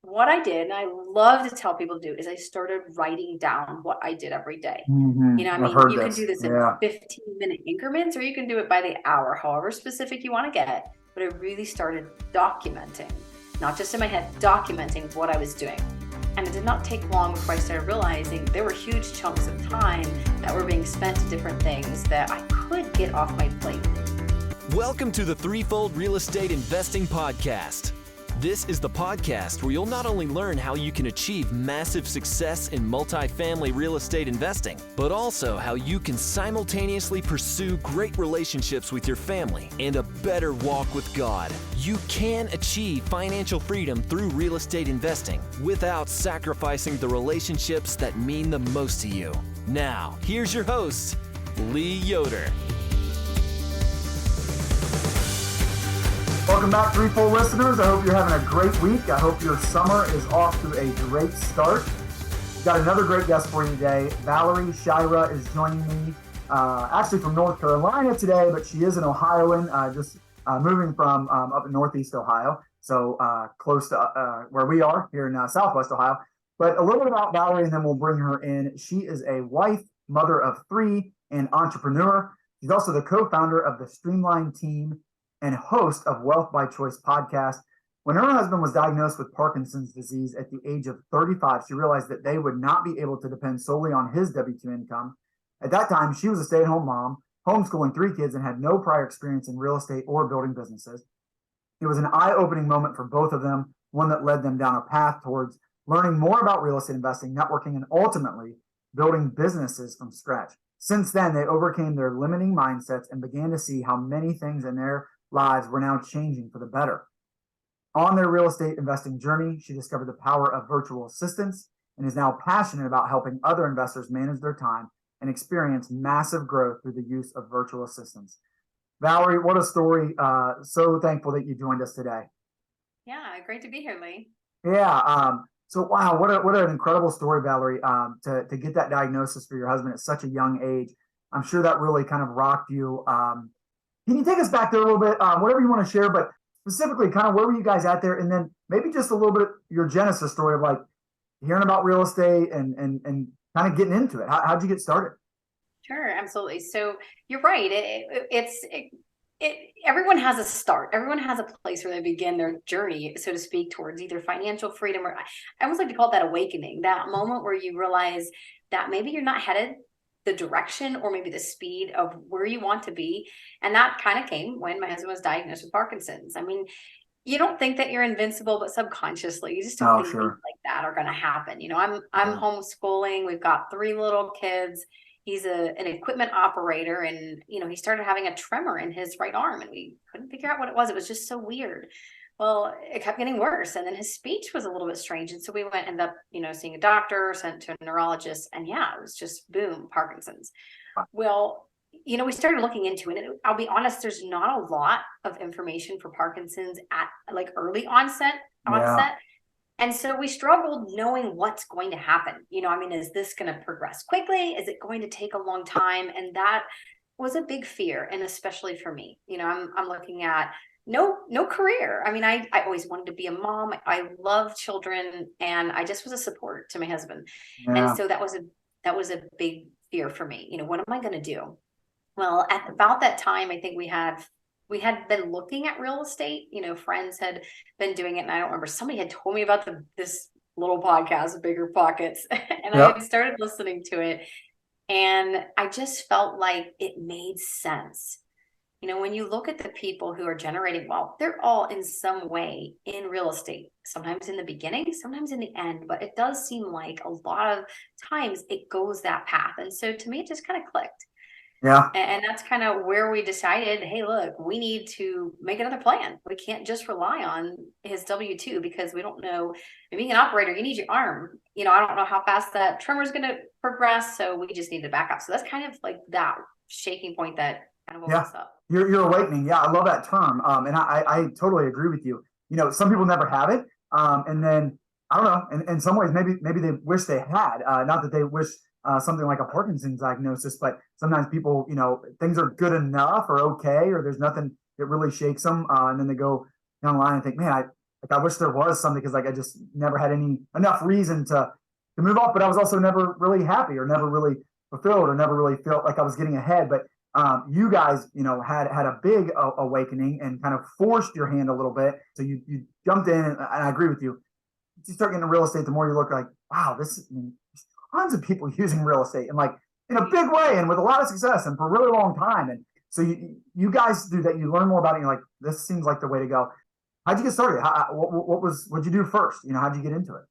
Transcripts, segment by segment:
what I did, and I love to tell people to do, is I started writing down what I did every day. I've heard You can this. do this in Yeah. 15-minute increments, or you can do it by the hour, however specific you want to get. But I really started documenting, not just in my head, documenting what I was doing. And it did not take long before I started realizing there were huge chunks of time that were being spent to different things that I could get off my plate. Welcome to the Threefold Real Estate Investing Podcast. This is the podcast where you'll not only learn how you can achieve massive success in multifamily real estate investing, but also how you can simultaneously pursue great relationships with your family and a better walk with God. You can achieve financial freedom through real estate investing without sacrificing the relationships that mean the most to you. Now, here's your host, Lee Yoder. Welcome back, Threefold listeners. I hope you're having a great week. I hope your summer is off to a great start. We've got another great guest for you today. Valerie Shirah is joining me, actually from North Carolina today, but she is an Ohioan, just moving from up in Northeast Ohio, so close to where we are here in Southwest Ohio. But a little bit about Valerie, and then we'll bring her in. She is a wife, mother of three, and entrepreneur. She's also the co-founder of the Streamline team and host of Wealth by Choice podcast. When her husband was diagnosed with Parkinson's disease at the age of 35, she realized that they would not be able to depend solely on his W-2 income. At that time, she was a stay-at-home mom, homeschooling three kids, and had no prior experience in real estate or building businesses. It was an eye-opening moment for both of them, one that led them down a path towards learning more about real estate investing, networking, and ultimately building businesses from scratch. Since then, they overcame their limiting mindsets and began to see how many things in their lives were now changing for the better. On their real estate investing journey, she discovered the power of virtual assistants and is now passionate about helping other investors manage their time and experience massive growth through the use of virtual assistants. Valerie, what a story. So thankful that you joined us today. Yeah, great to be here, Lee. Yeah. So wow, what an incredible story, Valerie. To get that diagnosis for your husband at such a young age. I'm sure that really kind of rocked you. Can you take us back there a little bit, whatever you want to share, but specifically kind of where were you guys at there? And then maybe just a little bit your genesis story of like hearing about real estate and kind of getting into it. How'd you get started? Sure, absolutely. So you're right. Everyone has a start. Everyone has a place where they begin their journey, so to speak, towards either financial freedom or I almost like to call it that awakening, that moment where you realize that maybe you're not headed the direction or maybe the speed of where you want to be. And that kind of came when my husband was diagnosed with Parkinson's. I mean, you don't think that you're invincible, but subconsciously you just don't Oh, think things sure. like that are going to happen. I'm homeschooling. We've got three little kids. He's an equipment operator, and he started having a tremor in his right arm, and we couldn't figure out what it was. It was just so weird. Well, it kept getting worse, and then his speech was a little bit strange, and so we ended up, seeing a doctor, sent to a neurologist, and yeah, it was just boom, Parkinson's. Well, we started looking into it, and I'll be honest, there's not a lot of information for Parkinson's at like early onset. Yeah. And so we struggled knowing what's going to happen. Is this going to progress quickly? Is it going to take a long time? And that was a big fear, and especially for me. I'm looking at no career. I always wanted to be a mom. I love children, and I just was a support to my husband. And Yeah. so that was a big fear for me. What am I going to do? Well, at about that time, I think we had been looking at real estate. Friends had been doing it, and I don't remember, somebody had told me about this little podcast, Bigger Pockets, and I Yep. had started listening to it, and I just felt like it made sense. When you look at the people who are generating wealth, they're all in some way in real estate, sometimes in the beginning, sometimes in the end, but it does seem like a lot of times it goes that path. And so to me, it just kind of clicked. Yeah. And that's kind of where we decided, hey, look, we need to make another plan. We can't just rely on his W-2 because we don't know. Being an operator, you need your arm. I don't know how fast that tremor is going to progress. So we just need to back up. So that's kind of like that shaking point that kind of woke Yeah. us up. You're awakening. Yeah, I love that term. And I totally agree with you. Some people never have it. And then I don't know. In some ways, maybe they wish they had. Not that they wish something like a Parkinson's diagnosis, but sometimes people, things are good enough or okay, or there's nothing that really shakes them, and then they go down the line and think, man, Like I wish there was something, because like I just never had enough reason to move up, but I was also never really happy or never really fulfilled or never really felt like I was getting ahead. But you guys, had a big awakening and kind of forced your hand a little bit. So you jumped in, and I agree with you. You start getting into real estate, the more you look like, wow, there's tons of people using real estate, and like in a big way and with a lot of success and for a really long time. And so you guys do that. You learn more about it. And you're like, this seems like the way to go. How'd you get started? What'd you do first? How'd you get into it?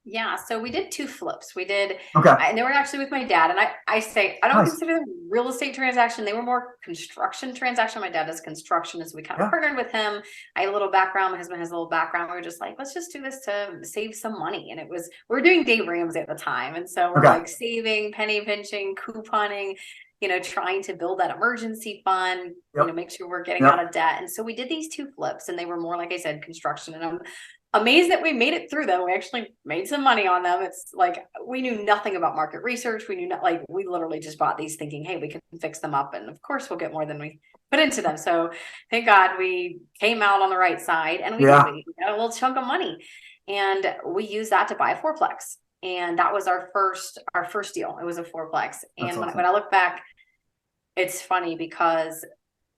Yeah, so we did 2 flips. We did, Okay. and they were actually with my dad. And I say, I don't Nice. consider them real estate transaction. They were more construction transaction. My dad does construction, so we kind of partnered with him. I had a little background. My husband has a little background. We were just like, let's just do this to save some money. And we were doing Dave Ramsey at the time. And so we're like saving, penny pinching, couponing, trying to build that emergency fund, make sure we're getting out of debt. And so we did these 2 flips, and they were more, like I said, construction. And I'm amazed that we made it through them. We actually made some money on them. It's like, we knew nothing about market research. We knew we literally just bought these thinking, hey, we can fix them up. And of course we'll get more than we put into them. So thank God we came out on the right side, and we got a little chunk of money, and we used that to buy a 4-plex. And that was our first deal. It was a 4-plex. And awesome. When I look back, it's funny because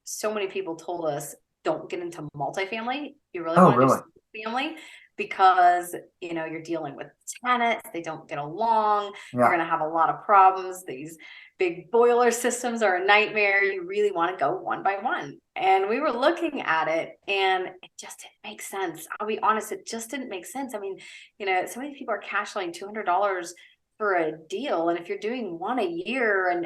so many people told us, don't get into multifamily. You really want to do family, because you're dealing with tenants, they don't get along, you're going to have a lot of problems, these big boiler systems are a nightmare, you really want to go one by one. And we were looking at it, and it just didn't make sense. I'll be honest, it just didn't make sense. I mean, so many people are cash flowing $200 for a deal, and if you're doing one a year, and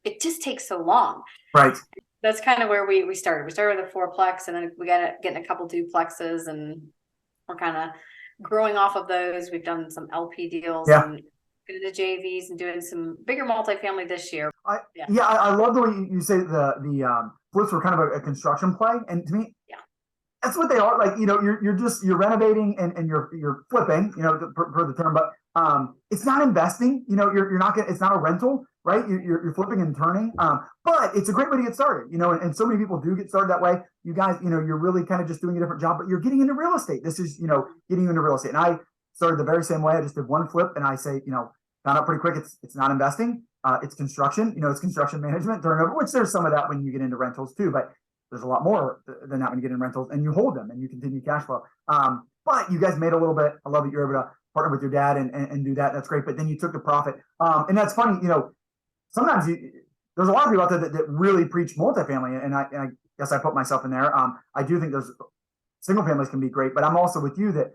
it just takes so long. Right. That's kind of where we started. We started with a 4-plex, and then we got getting a couple duplexes, and we're kind of growing off of those. We've done some LP deals and the JVs, and doing some bigger multifamily this year. I love the way you say the flips were kind of a construction play, and to me, that's what they are. Like you're renovating and you're flipping, per the term, but it's not investing. You're not it's not a rental. Right, you're flipping and turning, but it's a great way to get started. And so many people do get started that way. You guys, you're really kind of just doing a different job, but you're getting into real estate. This is, getting you into real estate. And I started the very same way. I just did 1 flip, and I say, found out pretty quick. It's not investing. It's construction. It's construction management, turnover. Which there's some of that when you get into rentals too, but there's a lot more than that when you get in rentals, and you hold them and you continue cash flow. But you guys made a little bit. I love that you're able to partner with your dad and do that. That's great. But then you took the profit, and that's funny. Sometimes there's a lot of people out there that really preach multifamily, and I guess I put myself in there. I do think there's single families can be great, but I'm also with you that,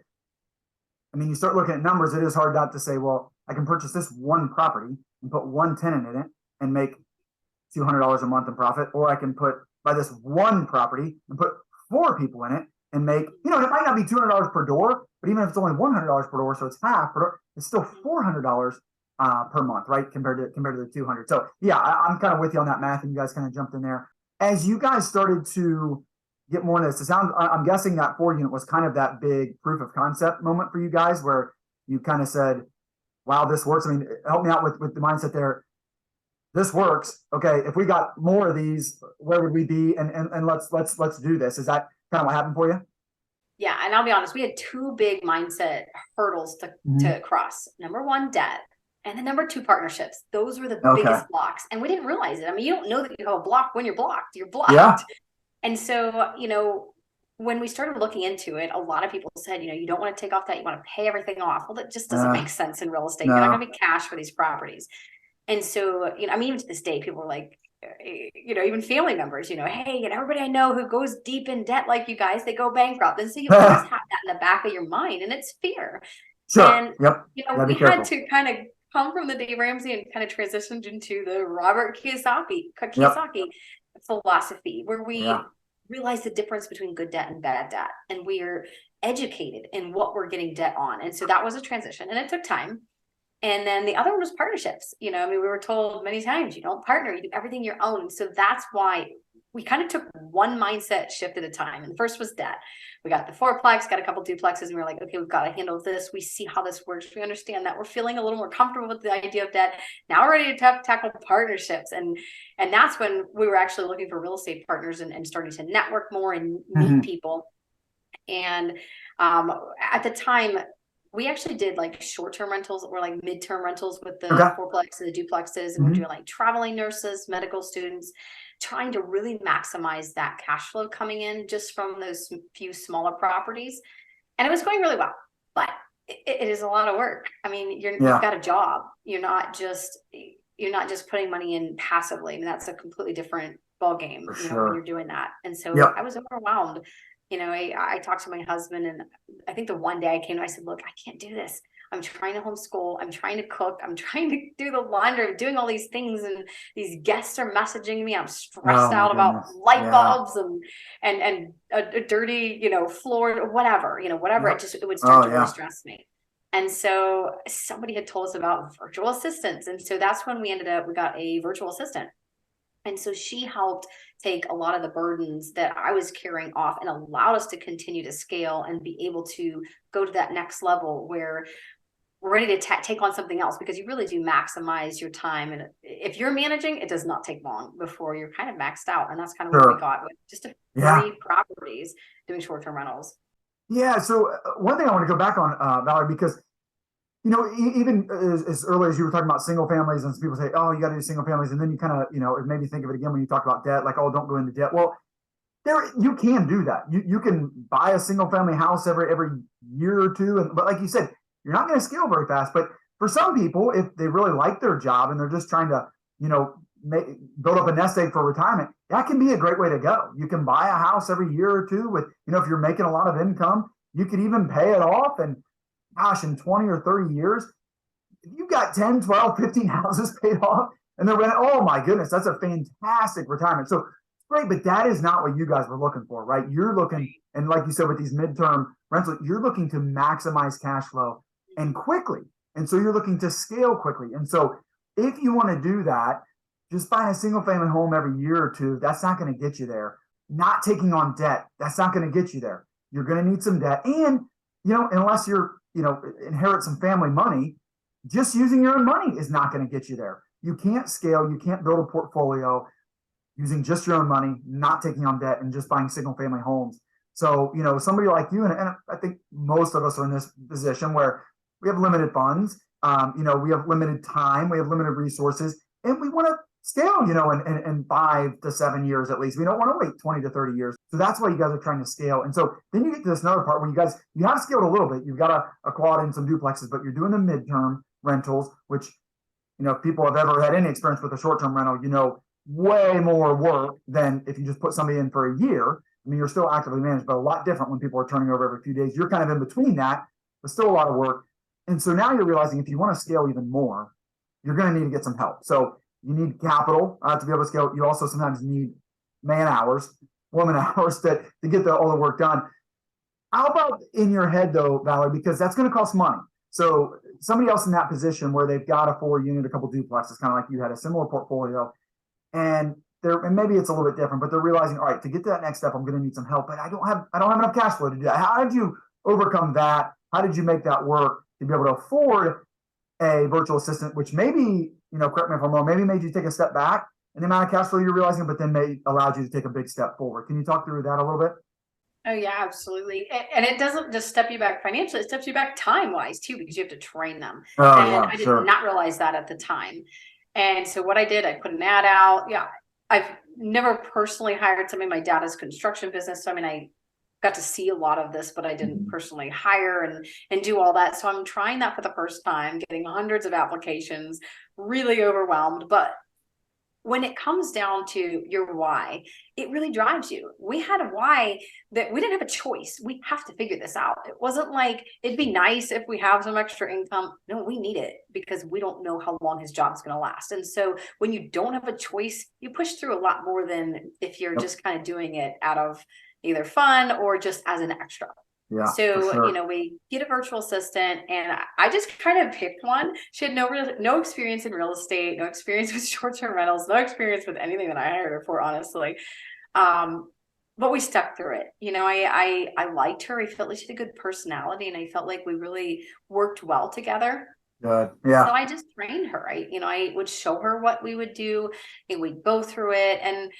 you start looking at numbers, it is hard not to say, well, I can purchase this 1 property and put 1 tenant in it and make $200 a month in profit, or I can buy this 1 property and put 4 people in it and make, it might not be $200 per door, but even if it's only $100 per door, so it's half per door, it's still $400 per month, right? Compared to the 200. So I'm kind of with you on that math, and you guys kind of jumped in there. As you guys started to get more into this, I'm guessing that 4 unit was kind of that big proof of concept moment for you guys, where you kind of said, wow, this works. Help me out with the mindset there. This works. Okay, if we got more of these, where would we be? And let's do this. Is that kind of what happened for you? Yeah, and I'll be honest, we had 2 big mindset hurdles to cross. Number 1, debt. And then number 2, partnerships. Those were the biggest blocks. And we didn't realize it. You don't know that you have a block when you're blocked. You're blocked. Yeah. And so, when we started looking into it, a lot of people said, you don't want to take off that. You want to pay everything off. Well, that just doesn't make sense in real estate. No. You're not going to be cash for these properties. And so, even to this day, people are like, even family members, hey, everybody I know who goes deep in debt like you guys, they go bankrupt. And so you always have that in the back of your mind, and it's fear. Sure. And, we had to kind of come from the Dave Ramsey and kind of transitioned into the Robert Kiyosaki philosophy, where we realize the difference between good debt and bad debt, and we're educated in what we're getting debt on. And so that was a transition, and it took time. And then the other one was partnerships. We were told many times, you don't partner, you do everything your own. And so that's why we kind of took one mindset shift at a time. And the first was debt. We got the 4-plex, got a couple duplexes, and we were like, okay, we've got to handle this. We see how this works. We understand that. We're feeling a little more comfortable with the idea of debt. Now we're ready to tackle partnerships. And that's when we were actually looking for real estate partners and starting to network more and meet people. And At the time, we actually did like short-term rentals or like midterm rentals with the Okay. fourplex and the duplexes, and we're doing like traveling nurses, medical students, trying to really maximize that cash flow coming in just from those few smaller properties. And it was going really well, but it is a lot of work. I mean, you've got a job. You're not just putting money in passively. I mean, that's a completely different ball game, For when sure. you're doing that. And so Yep. I was overwhelmed. I talked to my husband, and I think the one day I came and I said, look, I can't do this. I'm trying to homeschool. I'm trying to cook. I'm trying to do the laundry. I'm doing all these things, and these guests are messaging me. I'm stressed out about light bulbs and a dirty, floor, whatever, whatever. Yep. It would start to really stress me. And so somebody had told us about virtual assistants. And so that's when we got a virtual assistant. And so she helped take a lot of the burdens that I was carrying off and allowed us to continue to scale and be able to go to that next level where we're ready to take on something else, because you really do maximize your time. And if you're managing, it does not take long before you're kind of maxed out. And that's kind of what we got with just 3 properties doing short-term rentals. Yeah. So one thing I want to go back on, Valerie, because even as early as you were talking about single families, and some people say, oh, you got to do single families. And then you kind of, it made me think of it again when you talk about debt, like, oh, don't go into debt. Well, you can do that. You can buy a single family house every year or two. But like you said, you're not going to scale very fast. But for some people, if they really like their job and they're just trying to, build up a nest egg for retirement, that can be a great way to go. You can buy a house every year or two with, if you're making a lot of income, you could even pay it off. And gosh, in 20 or 30 years, if you've got 10, 12, 15 houses paid off and they're renting, oh my goodness, that's a fantastic retirement. So great, but that is not what you guys were looking for, right? You're looking, and like you said, with these midterm rentals, you're looking to maximize cash flow and quickly. And so you're looking to scale quickly. And so if you want to do that, just buying a single family home every year or two, that's not going to get you there. Not taking on debt, that's not going to get you there. You're going to need some debt. And, unless you're, inherit some family money, just using your own money is not going to get you there. You can't scale. You can't build a portfolio using just your own money, not taking on debt, and just buying single family homes. So, somebody like you, and I think most of us are in this position where we have limited funds, we have limited time, we have limited resources, and we want to scale, in 5 to 7 years at least. We don't want to wait 20 to 30 years. So that's why you guys are trying to scale. And so then you get to this another part where you have scaled a little bit. You've got a quad and some duplexes, but you're doing the midterm rentals, which, if people have ever had any experience with a short-term rental, way more work than if you just put somebody in for a year. I mean, you're still actively managed, but a lot different when people are turning over every few days. You're kind of in between that, but still a lot of work. And so now you're realizing if you want to scale even more, you're going to need to get some help. So you need capital to be able to scale. You also sometimes need man hours, woman hours to get all the work done. How about in your head though, Valerie, because that's going to cost money. So somebody else in that position where they've got a 4-unit, a couple duplexes, kind of like you had a similar portfolio, and maybe it's a little bit different, but they're realizing, all right, to get to that next step, I'm going to need some help, but I don't have enough cash flow to do that. How did you overcome that? How did you make that work to be able to afford a virtual assistant, which maybe, correct me if I'm wrong, maybe made you take a step back in the amount of cash flow you're realizing, but then allowed you to take a big step forward? Can you talk through that a little bit? Oh yeah, absolutely. And it doesn't just step you back financially, it steps you back time-wise too, because you have to train them. And I did not realize that at the time. And so what I did, I put an ad out. Yeah, I've never personally hired somebody. My dad has a construction business. So I mean, I got to see a lot of this, but I didn't personally hire and do all that. So I'm trying that for the first time, getting hundreds of applications, really overwhelmed. But when it comes down to your why, it really drives you. We had a why that we didn't have a choice. We have to figure this out. It wasn't like it'd be nice if we have some extra income. No, we need it because we don't know how long his job's going to last. And so when you don't have a choice, you push through a lot more than if you're just kind of doing it out of either fun or just as an extra. Yeah, so, sure. We get a virtual assistant, and I just kind of picked one. She had no experience in real estate, no experience with short-term rentals, no experience with anything that I hired her for, honestly. But we stuck through it. I liked her. I felt like she had a good personality, and I felt like we really worked well together. Good. Yeah. So I just trained her. I would show her what we would do, and we'd go through it. And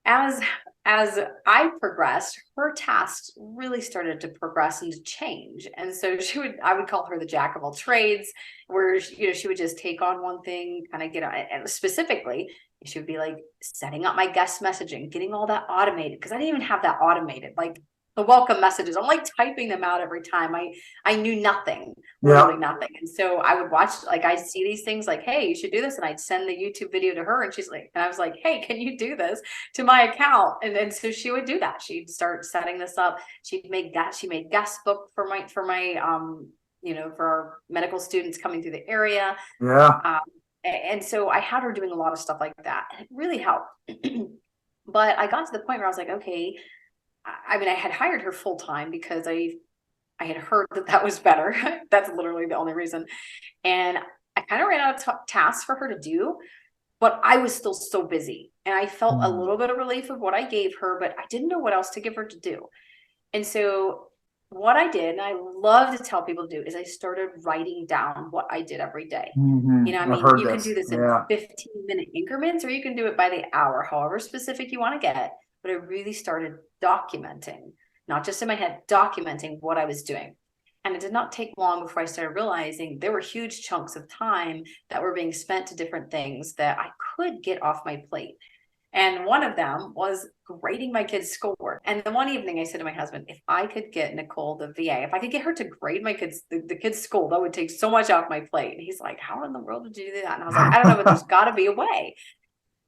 as as I progressed, her tasks really started to progress and to change. And so I would call her the jack of all trades, where she would just take on one thing, kind of get on, and specifically, she would be like setting up my guest messaging, getting all that automated, because I didn't even have that automated. Like the welcome messages, I'm like typing them out every time. I knew nothing, literally nothing. And so I would watch, like I see these things like, hey, you should do this. And I'd send the YouTube video to her, and she's like, and I was like, hey, can you do this to my account? And so she would do that. She'd start setting this up. She made guest book for my for our medical students coming through the area. And so I had her doing a lot of stuff like that, and it really helped. But I got to the point where I was like, okay, I mean, I had hired her full time because I had heard that was better. That's literally the only reason. And I kind of ran out of tasks for her to do, but I was still so busy. And I felt a little bit of relief of what I gave her, but I didn't know what else to give her to do. And so what I did, and I love to tell people to do, is I started writing down what I did every day. I mean, you can do this in 15-minute increments, or you can do it by the hour, however specific you want to get. But I really started documenting, not just in my head, documenting what I was doing. And it did not take long before I started realizing there were huge chunks of time that were being spent to different things that I could get off my plate. And one of them was grading my kids' schoolwork. And the one evening I said to my husband, if I could get Nicole, the VA, if I could get her to grade my kids, the kids' school, that would take so much off my plate. And he's like, how in the world did you do that? And I was like, I don't know, but there's got to be a way.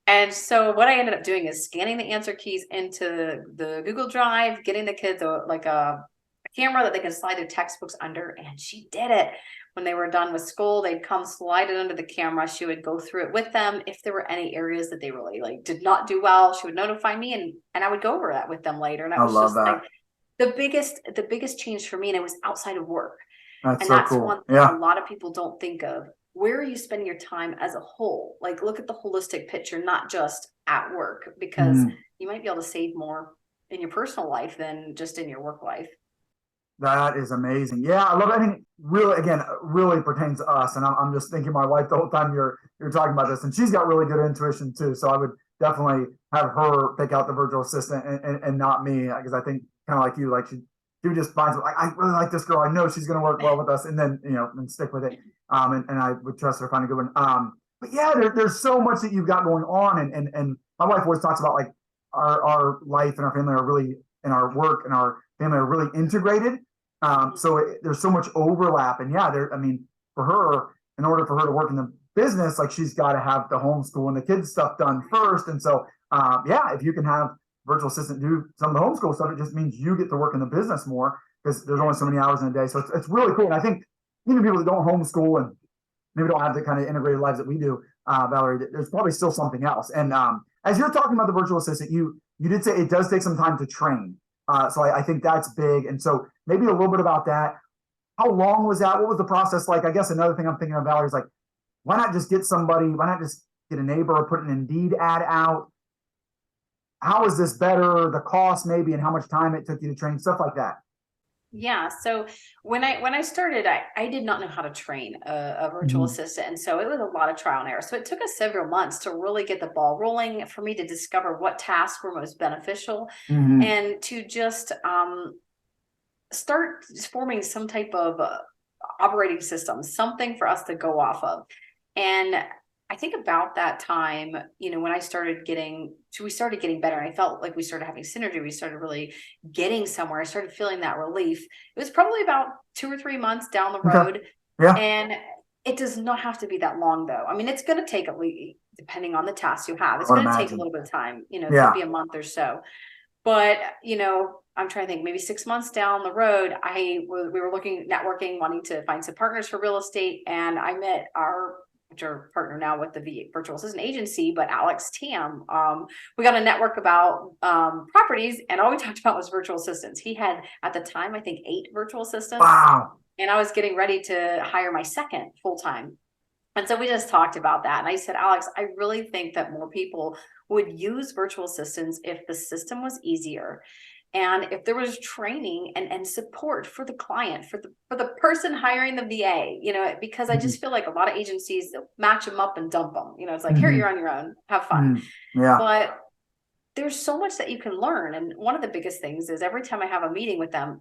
And so what I ended up doing is scanning the answer keys into the Google Drive, getting the kids a camera that they can slide their textbooks under. And she did it. When they were done with school, they'd come slide it under the camera. She would go through it with them. If there were any areas that they really did not do well, she would notify me, and I would go over that with them later. And that was just like the biggest change for me. And it was outside of work. That's cool. One thing a lot of people don't think of. Where are you spending your time as a whole? Like, look at the holistic picture, not just at work, because you might be able to save more in your personal life than just in your work life. That is amazing. Yeah, I love it. I think really pertains to us. And I'm just thinking my wife the whole time you're talking about this, and she's got really good intuition too. So I would definitely have her pick out the virtual assistant and not me, because I think kind of like you, like she just finds like, I really like this girl. I know she's going to work well with us, and then and stick with it. And I would trust her to find a good one. But yeah, there's so much that you've got going on, and my wife always talks about like our life and our family are really, and our work and our family are really integrated. So there's so much overlap, and for her, in order for her to work in the business, like she's got to have the homeschool and the kids stuff done first. And so, if you can have virtual assistant do some of the homeschool stuff, it just means you get to work in the business more, because there's only so many hours in a day. So it's really cool. And I think even people that don't homeschool and maybe don't have the kind of integrated lives that we do, Valerie, there's probably still something else. And as you're talking about the virtual assistant, you did say it does take some time to train. So I think that's big. And so maybe a little bit about that. How long was that? What was the process like? I guess another thing I'm thinking of, Valerie, is like, why not just get somebody, why not just get a neighbor or put an Indeed ad out? How is this better? The cost maybe, and how much time it took you to train, stuff like that. Yeah. So when I started, I did not know how to train a virtual assistant. And so it was a lot of trial and error. So it took us several months to really get the ball rolling, for me to discover what tasks were most beneficial, and to just start forming some type of operating system, something for us to go off of. And I think about that time, when we started getting better, and I felt like we started having synergy. We started really getting somewhere. I started feeling that relief. It was probably about 2 or 3 months down the road. Yeah. And it does not have to be that long, though. I mean, it's going to take, at least, depending on the tasks you have, it's going to take a little bit of time. It could be a month or so. But, I'm trying to think, maybe 6 months down the road, we were networking, wanting to find some partners for real estate. And I met our partner now with the virtual assistant agency, but Alex Tam. We got a network about properties, and all we talked about was virtual assistants. He had, at the time, I think 8 virtual assistants. Wow. And I was getting ready to hire my second full-time. And so we just talked about that. And I said, Alex, I really think that more people would use virtual assistants if the system was easier, and if there was training and support for the client, for the person hiring the VA, because I just feel like a lot of agencies match them up and dump them. It's like, here, you're on your own, have fun. Yeah. But there's so much that you can learn. And one of the biggest things is every time I have a meeting with them,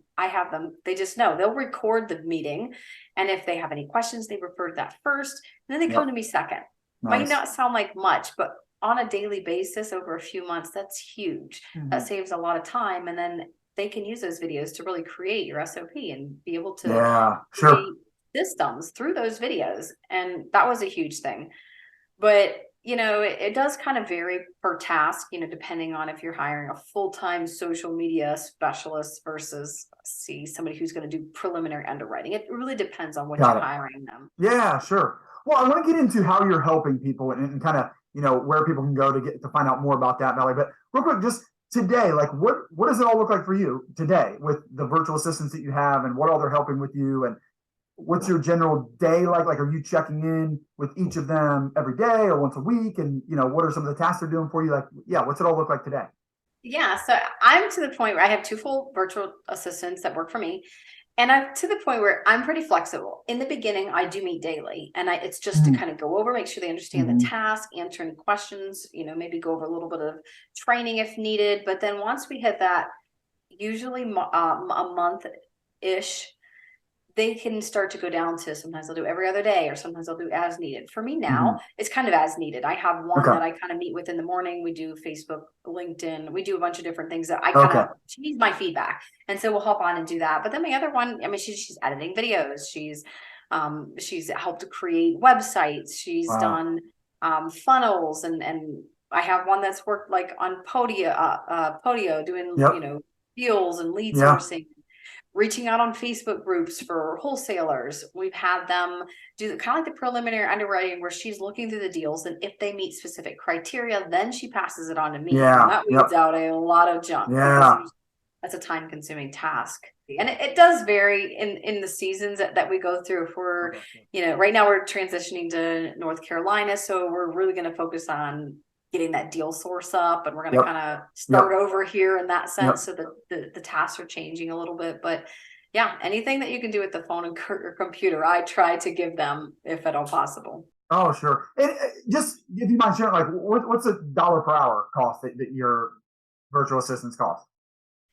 they just know they'll record the meeting. And if they have any questions, they refer to that first, and then they come to me second. Nice. Might not sound like much, but on a daily basis over a few months, that's huge. That saves a lot of time. And then they can use those videos to really create your SOP and be able to create systems through those videos. And that was a huge thing. But it does kind of vary per task, depending on if you're hiring a full-time social media specialist versus somebody who's going to do preliminary underwriting. It really depends on what you're hiring them. Yeah, sure. Well, I want to get into how you're helping people and kind of, where people can go to find out more about that, Valerie. But real quick, just today, like what does it all look like for you today with the virtual assistants that you have and what all they're helping with you, and what's your general day like? Like, are you checking in with each of them every day or once a week? And, what are some of the tasks they're doing for you? Like, what's it all look like today? Yeah. So I'm to the point where I have 2 full virtual assistants that work for me. And I'm to the point where I'm pretty flexible. In the beginning, I do meet daily, and it's just to kind of go over, make sure they understand the task, answer any questions, maybe go over a little bit of training if needed. But then once we hit that, usually a month-ish, they can start to go down to, sometimes they'll do every other day, or sometimes they'll do as needed. For me now, it's kind of as needed. I have one that I kind of meet with in the morning. We do Facebook, LinkedIn. We do a bunch of different things that I kind of, she needs my feedback. And so we'll hop on and do that. But then my other one, she's editing videos. She's helped to create websites. She's done funnels. And I have one that's worked like on Podio doing, deals and lead sourcing. Reaching out on Facebook groups for wholesalers. We've had them do kind of like the preliminary underwriting where she's looking through the deals, and if they meet specific criteria, then she passes it on to me. Yeah. And that weeds out a lot of junk. Yeah. That's a time-consuming task. And it does vary in the seasons that we go through. If we're, right now we're transitioning to North Carolina, so we're really going to focus on getting that deal source up, and we're going to kind of start over here in that sense. So the tasks are changing a little bit, but anything that you can do with the phone and or computer, I try to give them if at all possible. Oh, sure. And just if you mind sharing, like what's a dollar per hour cost that your virtual assistants cost?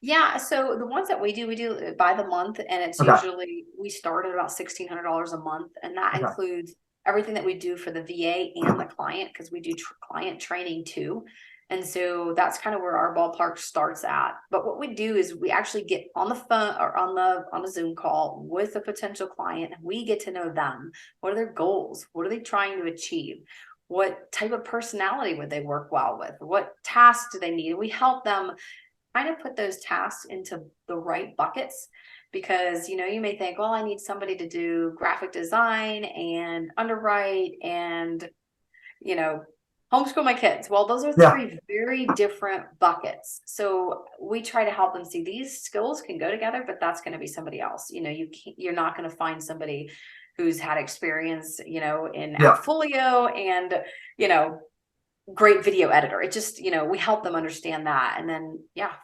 Yeah. So the ones that we do by the month, and it's usually, we start at about $1,600 a month. And that includes everything that we do for the VA and the client, because we do client training too. And so that's kind of where our ballpark starts at. But what we do is we actually get on the phone or on a Zoom call with a potential client, and we get to know them. What are their goals? What are they trying to achieve? What type of personality would they work well with? What tasks do they need? And we help them kind of put those tasks into the right buckets. Because, you may think, well, I need somebody to do graphic design and underwrite and, homeschool my kids. Well, those are 3 very different buckets. So we try to help them see these skills can go together, but that's going to be somebody else. You're not going to find somebody who's had experience, in Appfolio and, great video editor. It just, we help them understand that, and then,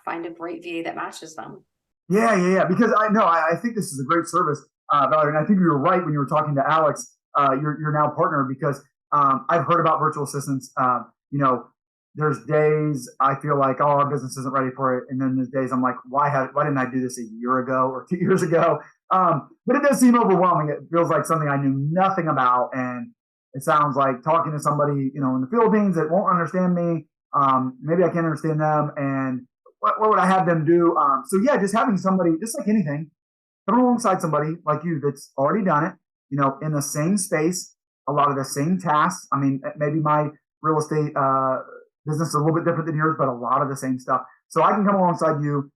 find a great VA that matches them. Yeah. Because I think this is a great service, Valerie. And I think you were right when you were talking to Alex, your now partner, because I've heard about virtual assistants. There's days I feel like, our business isn't ready for it. And then there's days I'm like, why didn't I do this a year ago or 2 years ago? But it does seem overwhelming. It feels like something I knew nothing about. And it sounds like talking to somebody, in the Philippines that won't understand me. Maybe I can't understand them. And what would I have them do? Just having somebody, just like anything, come alongside somebody like you that's already done it, in the same space, a lot of the same tasks. I mean, maybe my real estate business is a little bit different than yours, but a lot of the same stuff. So I can come alongside you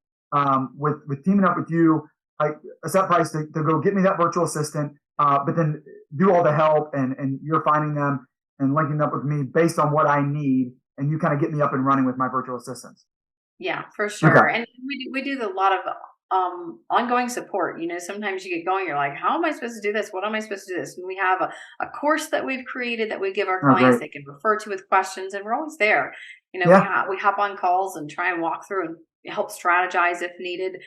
with teaming up with you, like a set price to go get me that virtual assistant, but then do all the help, and you're finding them and linking up with me based on what I need, and you kind of get me up and running with my virtual assistants. Yeah, for sure. And we do a lot of ongoing support. Sometimes you get going, you're like, how am I supposed to do this? What am I supposed to do this? And we have a course that we've created that we give our clients they can refer to with questions, and we're always there. We hop on calls and try and walk through and help strategize if needed.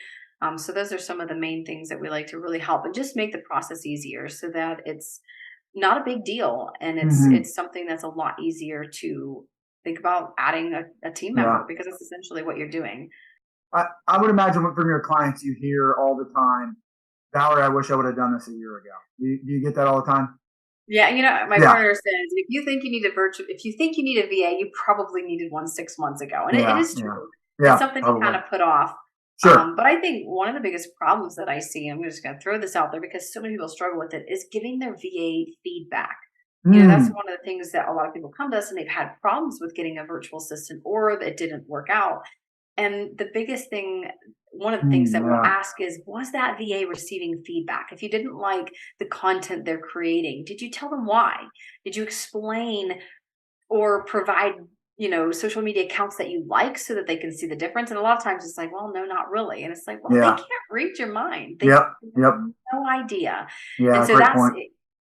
So those are some of the main things that we like to really help and just make the process easier, so that it's not a big deal, and it's something that's a lot easier to think about adding a team member because that's essentially what you're doing. I would imagine from your clients, you hear all the time, Valerie, I wish I would have done this a year ago. Do you get that all the time? Yeah, my partner says if you think you need a VA, you probably needed one 6 months ago, and it is true. It's something you kind of put off. Sure. But I think one of the biggest problems that I see, I'm just going to throw this out there because so many people struggle with it, is giving their VA feedback. That's one of the things that a lot of people come to us and they've had problems with getting a virtual assistant or it didn't work out. And the biggest thing, one of the things that we'll ask is, was that VA receiving feedback? If you didn't like the content they're creating, did you tell them why? Did you explain or provide, social media accounts that you like so that they can see the difference? And a lot of times it's like, well, no, not really. And it's like, well, they can't read your mind. They have no idea. Yeah, and so that's point.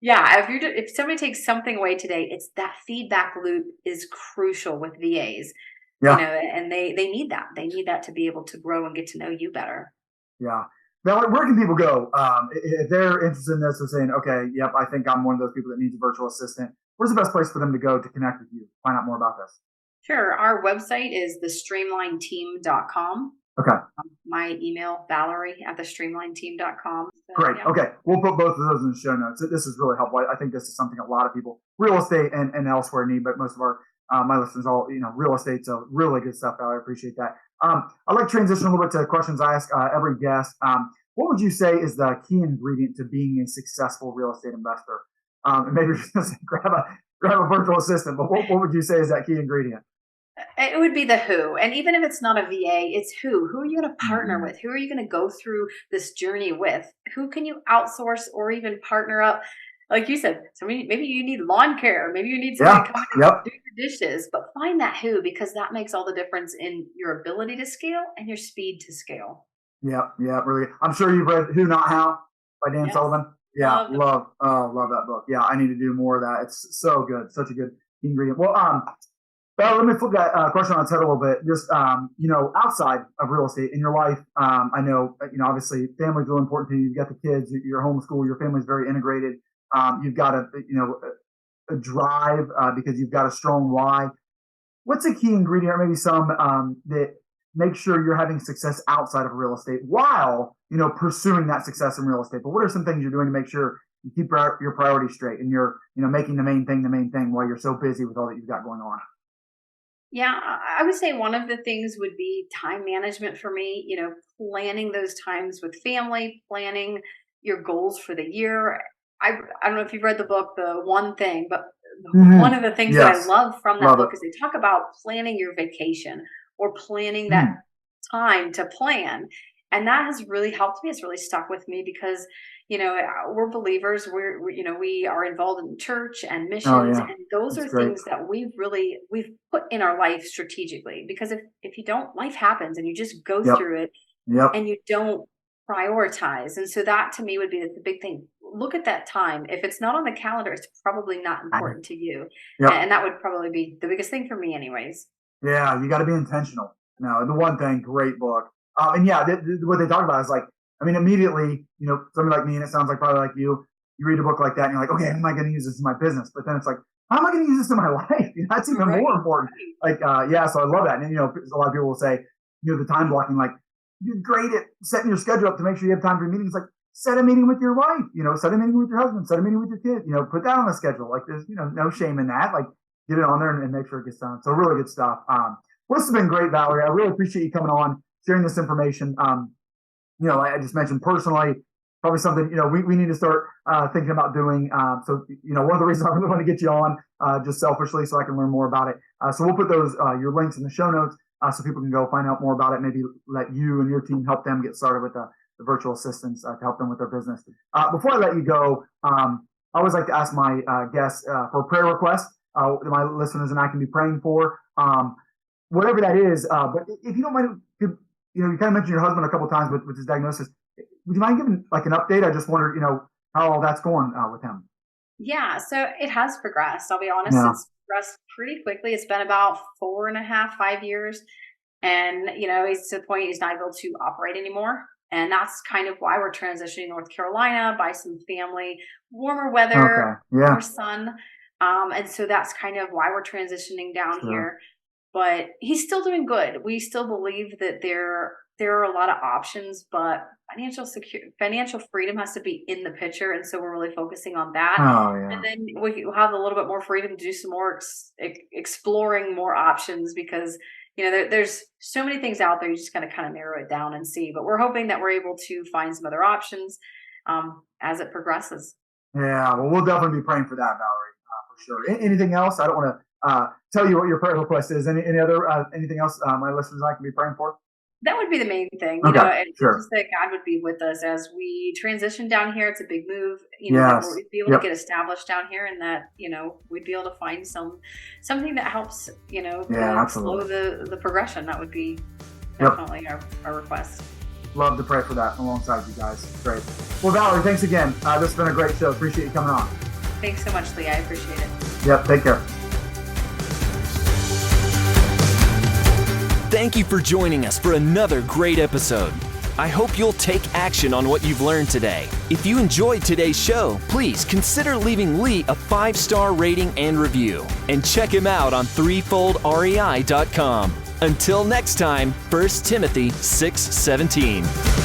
If somebody takes something away today, it's that feedback loop is crucial with VAs. And they need that. They need that to be able to grow and get to know you better. Yeah. Now, where can people go if they're interested in this or saying, okay, yep, I think I'm one of those people that needs a virtual assistant? Where's the best place for them to go to connect with you, find out more about this? Sure. Our website is thestreamlineteam.com. Okay. My email, Valerie@thestreamlineteam.com. So, Great. Okay. We'll put both of those in the show notes. This is really helpful. I think this is something a lot of people, real estate and elsewhere, need, but most of our my listeners all, real estate. So really good stuff, Valerie. I appreciate that. I'd like to transition a little bit to questions I ask every guest. What would you say is the key ingredient to being a successful real estate investor? And maybe you're just going to say, grab a virtual assistant, but what would you say is that key ingredient? It would be the who. And even if it's not a VA, it's who. Who are you going to partner with? Who are you going to go through this journey with? Who can you outsource or even partner up? Like you said, maybe you need lawn care. Maybe you need somebody to come in and do your dishes. But find that who, because that makes all the difference in your ability to scale and your speed to scale. Yeah, really. I'm sure you've read Who Not How by Dan Sullivan. Yeah, love that book. Yeah, I need to do more of that. It's so good, such a good ingredient. Well, let me flip that question on its head a little bit. Just outside of real estate in your life, I know obviously family's really important to you. You've got the kids, your homeschool, your family's very integrated. You've got a drive because you've got a strong why. What's a key ingredient, or maybe some that make sure you're having success outside of real estate while pursuing that success in real estate? But what are some things you're doing to make sure you keep your priorities straight and you're making the main thing while you're so busy with all that you've got going on? Yeah, I would say one of the things would be time management for me, planning those times with family, planning your goals for the year. I don't know if you've read the book, The One Thing, but one of the things that I love from that book is they talk about planning your vacation or planning that time to plan. And that has really helped me. It's really stuck with me because, we're believers. We are involved in church and missions. And those are things that we've put in our life strategically, because if you don't, life happens and you just go through it and you don't prioritize. And so that to me would be the big thing. Look at that time. If it's not on the calendar, it's probably not important to you. And that would probably be the biggest thing for me anyways. Yeah, you got to be intentional. No, The One Thing, great book. And what they talk about is like, immediately, somebody like me, and it sounds like probably like you read a book like that and you're like, okay, how am I going to use this in my business? But then it's like, how am I going to use this in my life? That's even more important. Like, so I love that. And, a lot of people will say, the time blocking, like, you're great at setting your schedule up to make sure you have time for meetings. Like, set a meeting with your wife, set a meeting with your husband, set a meeting with your kid, put that on the schedule. Like, there's, no shame in that. Like, get it on there and make sure it gets done. So really good stuff. Well, this has been great, Valerie. I really appreciate you coming on, sharing this information. I just mentioned personally, probably something, we need to start thinking about doing. So, one of the reasons I really want to get you on, just selfishly, so I can learn more about it. So we'll put those, your links in the show notes so people can go find out more about it. Maybe let you and your team help them get started with the virtual assistants to help them with their business. Before I let you go, I always like to ask my guests for a prayer request my listeners and I can be praying for, whatever that is. But if you don't mind, you kind of mentioned your husband a couple of times with his diagnosis. Would you mind giving like an update? I just wondered, how all that's going with him. Yeah, so it has progressed. I'll be honest, it's progressed pretty quickly. It's been about 4.5, 5 years. And, he's to the point he's not able to operate anymore. And that's kind of why we're transitioning to North Carolina, by some family, warmer weather, more sun. And so that's kind of why we're transitioning down here. But he's still doing good. We still believe that there are a lot of options, but financial freedom has to be in the picture, and so we're really focusing on that. Oh, yeah. And then we have a little bit more freedom to do some more exploring more options, because there's so many things out there. You just gotta kind of narrow it down and see. But we're hoping that we're able to find some other options as it progresses. Yeah, well, we'll definitely be praying for that, Valerie, for sure. Anything else? I don't want to tell you what your prayer request is. Any other anything else my listeners and I can be praying for? That would be the main thing, Okay, and sure. just that God would be with us as we transition down here. It's a big move, Yes. that we'd be able to get established down here, and that, we'd be able to find something that helps, slow the progression. That would be definitely our request. Love to pray for that alongside you guys. Great. Well, Valerie, thanks again. This has been a great show. Appreciate you coming on. Thanks so much, Lee. I appreciate it. Yep, take care. Thank you for joining us for another great episode. I hope you'll take action on what you've learned today. If you enjoyed today's show, please consider leaving Lee a 5-star rating and review. And check him out on threefoldrei.com. Until next time, 1 Timothy 6:17.